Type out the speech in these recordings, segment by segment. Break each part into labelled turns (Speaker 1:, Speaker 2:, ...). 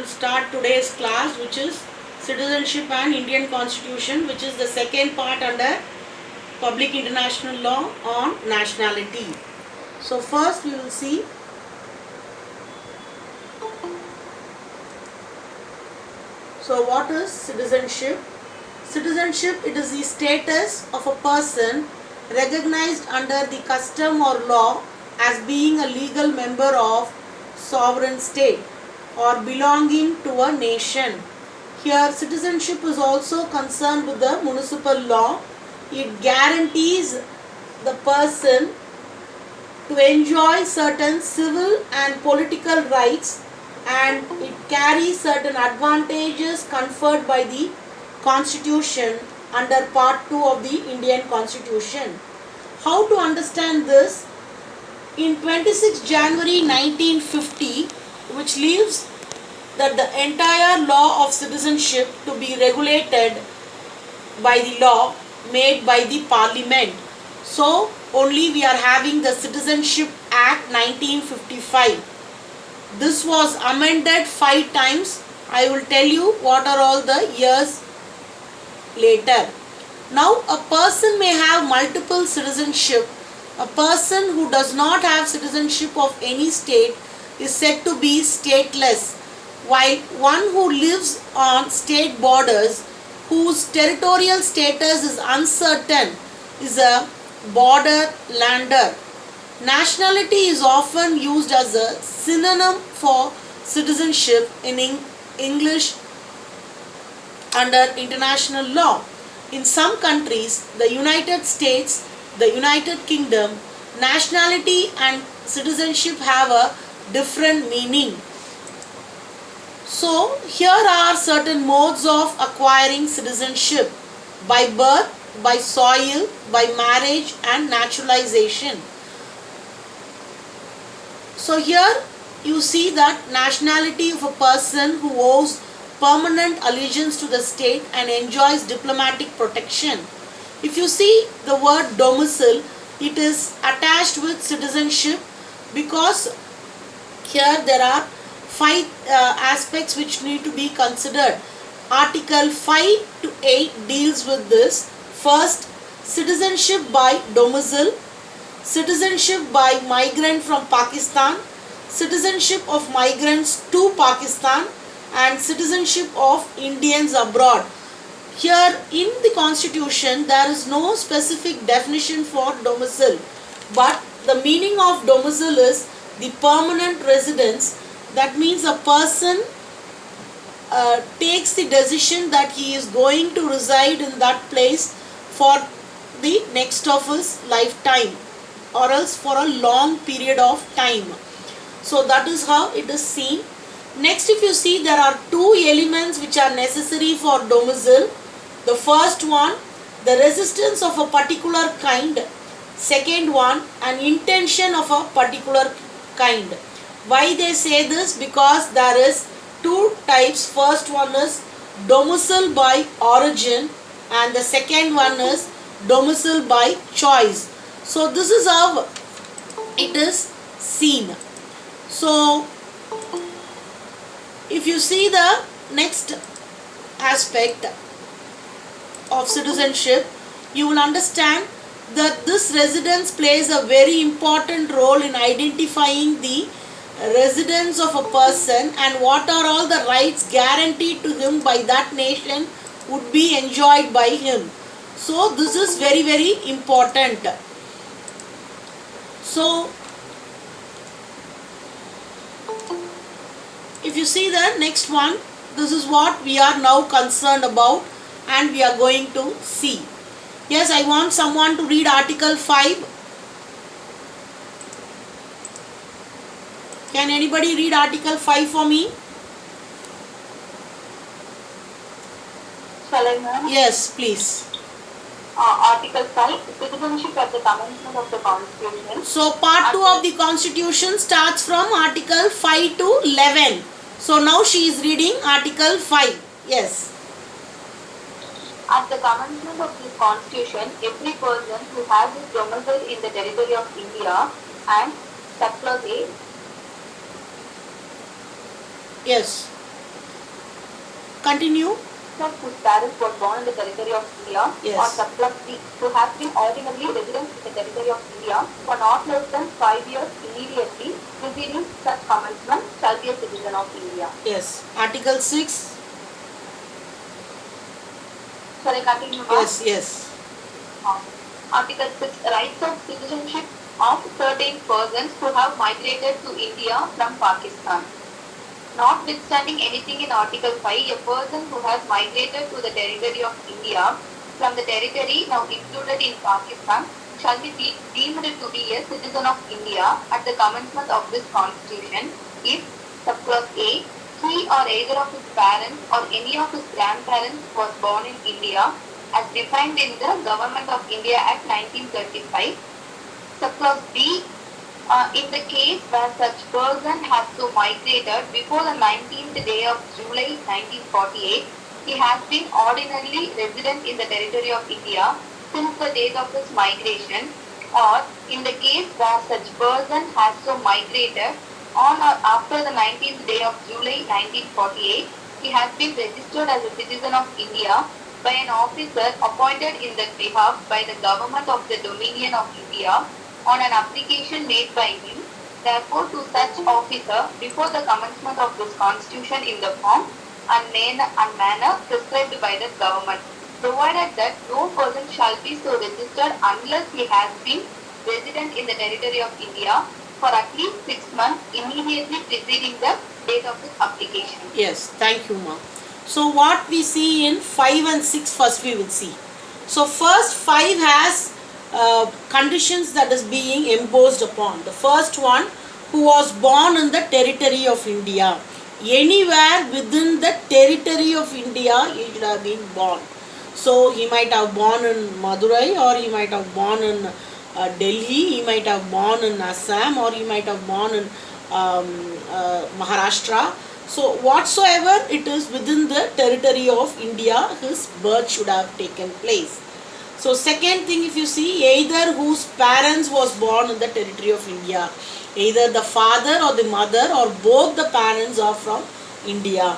Speaker 1: start today's class, which is Citizenship and Indian Constitution, which is the second part under Public International Law on Nationality. So first we will see what is citizenship. Citizenship, it is the status of a person recognized under the custom or law as being a legal member of sovereign state or belonging to a nation. Here citizenship is also concerned with the municipal law. It guarantees the person to enjoy certain civil and political rights, and it carries certain advantages conferred by the Constitution under Part 2 of the Indian Constitution. How to understand this? In 26 January 1950, which leaves that the entire law of citizenship to be regulated by the law made by the Parliament. So only we are having the Citizenship Act 1955. This was amended 5 times. I will tell you what are all the years later. Now a person may have multiple citizenship. A person who does not have citizenship of any state is said to be stateless, while one who lives on state borders, whose territorial status is uncertain, is a borderlander. Nationality is often used as a synonym for citizenship in English under international law. In some countries, the United States, the United Kingdom, nationality and citizenship have a different meaning. So here are certain modes of acquiring citizenship: by birth, by soil, by marriage and naturalization. So here you see that nationality of a person who owes permanent allegiance to the state and enjoys diplomatic protection. If you see the word domicile, it is attached with citizenship because here there are 5 aspects which need to be considered. Article 5 to 8 deals with this. First, citizenship by domicile, citizenship by migrant from Pakistan, citizenship of migrants to Pakistan, and citizenship of Indians abroad. Here in the Constitution there is no specific definition for domicile, but the meaning of domicile is the permanent residence. That means a person takes the decision that he is going to reside in that place for the next of his lifetime or else for a long period of time. So that is how it is seen. Next, if you see, there are 2 elements which are necessary for domicile. The first one, the resistance of a particular kind. Second one, an intention of a particular kind. Why they say this? Because there is 2 types. First one is domicile by origin and the second one is domicile by choice. So this is how it is seen. So if you see the next aspect of citizenship, you will understand that this residence plays a very important role in identifying the residence of a person and what are all the rights guaranteed to him by that nation would be enjoyed by him. So this is very, very important. So if you see the next one, this is what we are now concerned about and we are going to see. Yes, I want someone to read Article 5. Can anybody read Article 5 for me?
Speaker 2: Shall I, ma'am?
Speaker 1: Yes, please.
Speaker 2: Article 5, citizenship at the commencement of the Constitution.
Speaker 1: So part 2 of the Constitution starts from Article 5 to 11. So now she is reading Article 5. Yes.
Speaker 2: At the commencement of this Constitution, every person who has his domicile in the territory of India and surplus A.
Speaker 1: Yes. Continue.
Speaker 2: Whose parents were born in the territory of India,
Speaker 1: Yes.
Speaker 2: or subclass B, who have been ordinarily residents in the territory of India for not less than 5 years immediately preceding such commencement shall be a citizen of India.
Speaker 1: Yes. Article 6.
Speaker 2: Shall I continue now?
Speaker 1: Yes, yes.
Speaker 2: Article 6. Rights of citizenship of certain persons who have migrated to India from Pakistan. Notwithstanding anything in Article 5, a person who has migrated to the territory of India from the territory now included in Pakistan shall be deemed to be a citizen of India at the commencement of this constitution if, subclause A, he or either of his parents or any of his grandparents was born in India as defined in the Government of India Act 1935. Subclause B, in the case where such person has so migrated before the 19th day of July 1948, he has been ordinarily resident in the territory of India since the date of his migration, or in the case where such person has so migrated on or after the 19th day of July 1948, he has been registered as a citizen of India by an officer appointed in their behalf by the government of the Dominion of India on an application made by him, therefore to such officer before the commencement of this constitution in the form and manner prescribed by the government, provided that no person shall be so registered unless he has been resident in the territory of India for at least 6 months immediately preceding the date of his application.
Speaker 1: Yes, thank you, Ma. So what we see in 5 and 6 first we will see. So first 5 has conditions that is being imposed upon. The first one, who was born in the territory of India. Anywhere within the territory of India he should have been born. So he might have born in Madurai, or he might have born in Delhi, he might have born in Assam, or he might have born in Maharashtra. So whatsoever it is within the territory of India, his birth should have taken place. So second thing, if you see, either whose parents was born in the territory of India, either the father or the mother or both the parents are from India.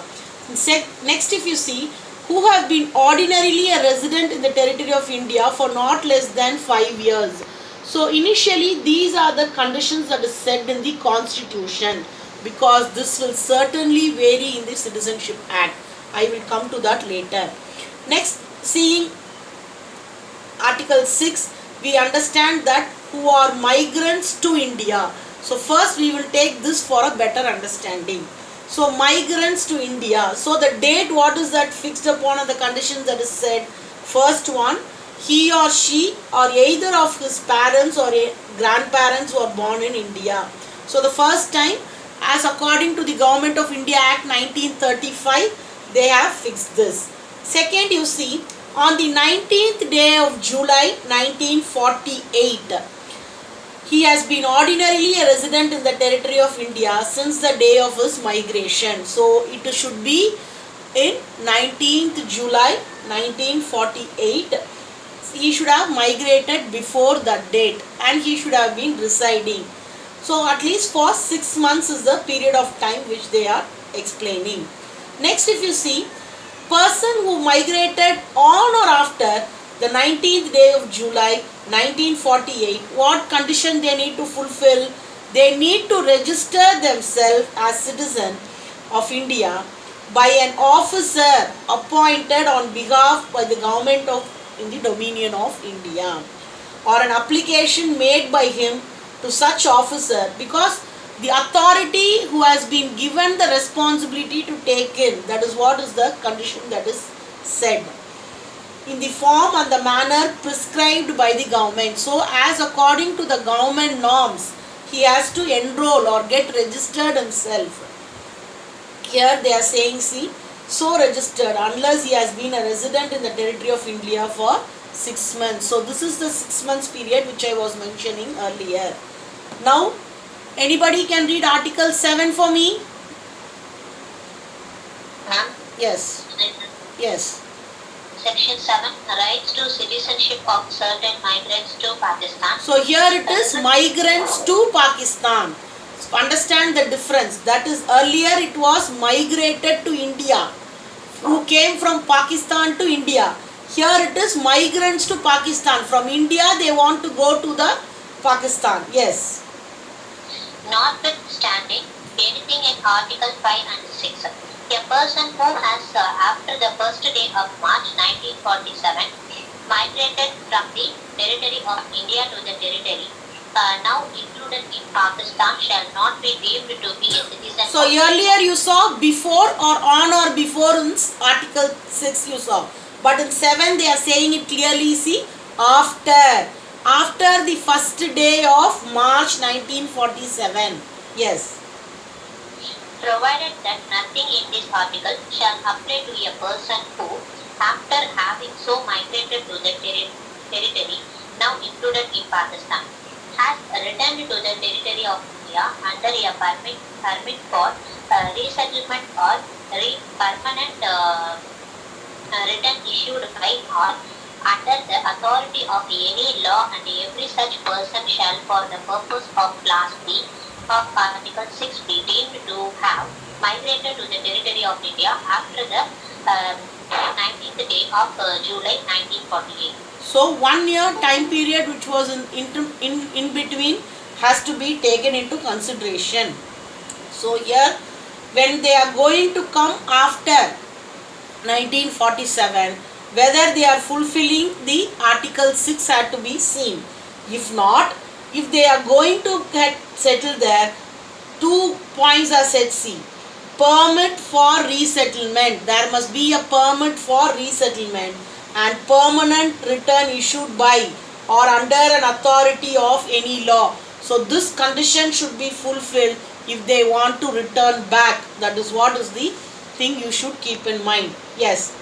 Speaker 1: Next, if you see, who have been ordinarily a resident in the territory of India for not less than 5 years. So initially these are the conditions that is said in the constitution, because this will certainly vary in the Citizenship Act. I will come to that later. Next, seeing Article 6, we understand that who are migrants to India. So first we will take this for a better understanding. So migrants to India. So the date, what is that fixed upon, and the conditions that is said. First one, he or she or either of his parents or grandparents were born in India. So the first time, as according to the Government of India Act 1935, they have fixed this. Second, you see, on the 19th day of July 1948, he has been ordinarily a resident in the territory of India since the day of his migration. So it should be in 19th July 1948. He should have migrated before that date and he should have been residing. So at least for 6 months is the period of time which they are explaining. Next, if you see, person who migrated on or after the 19th day of July 1948, what condition they need to fulfill? They need to register themselves as citizen of India by an officer appointed on behalf by the government of in the Dominion of India, or an application made by him to such officer, because the authority who has been given the responsibility to take in, that is what is the condition that is said, in the form and the manner prescribed by the government. So as according to the government norms, he has to enroll or get registered himself. Here they are saying, see, so registered unless he has been a resident in the territory of India for 6 months. So this is the 6 months period which I was mentioning earlier. Now, anybody can read Article 7 for me?
Speaker 3: Ma'am?
Speaker 1: Yes. Yes.
Speaker 3: Section 7, rights to citizenship of certain migrants to Pakistan.
Speaker 1: So here it is migrants to Pakistan. Understand the difference. That is, earlier it was migrated to India who came from Pakistan to India. Here it is migrants to Pakistan. From India they want to go to the Pakistan. Yes.
Speaker 3: Notwithstanding anything in Article 5 and 6, a person who has, after the first day of March 1947, migrated from the territory of India to the territory now included in Pakistan shall not be deemed to be a citizen.
Speaker 1: So earlier you saw before or on or before in Article 6 you saw. But in 7 they are saying it clearly, see, after. After the first day of March 1947. Yes.
Speaker 3: Provided that nothing in this article shall apply to a person who, after having so migrated to the territory now included in Pakistan, has returned to the territory of India under a permit for resettlement or permanent return issued by or under the authority of any law, and every such person shall, for the purpose of Class B of Article 6, be deemed to have migrated to the territory of India after the 19th day of July 1948.
Speaker 1: So 1 year time period which was in between has to be taken into consideration. So here when they are going to come after 1947, whether they are fulfilling the Article 6 had to be seen. If not, if they are going to get settled there, 2 points are set. See, permit for resettlement. There must be a permit for resettlement and permanent return issued by or under an authority of any law. So this condition should be fulfilled if they want to return back. That is what is the thing you should keep in mind. Yes.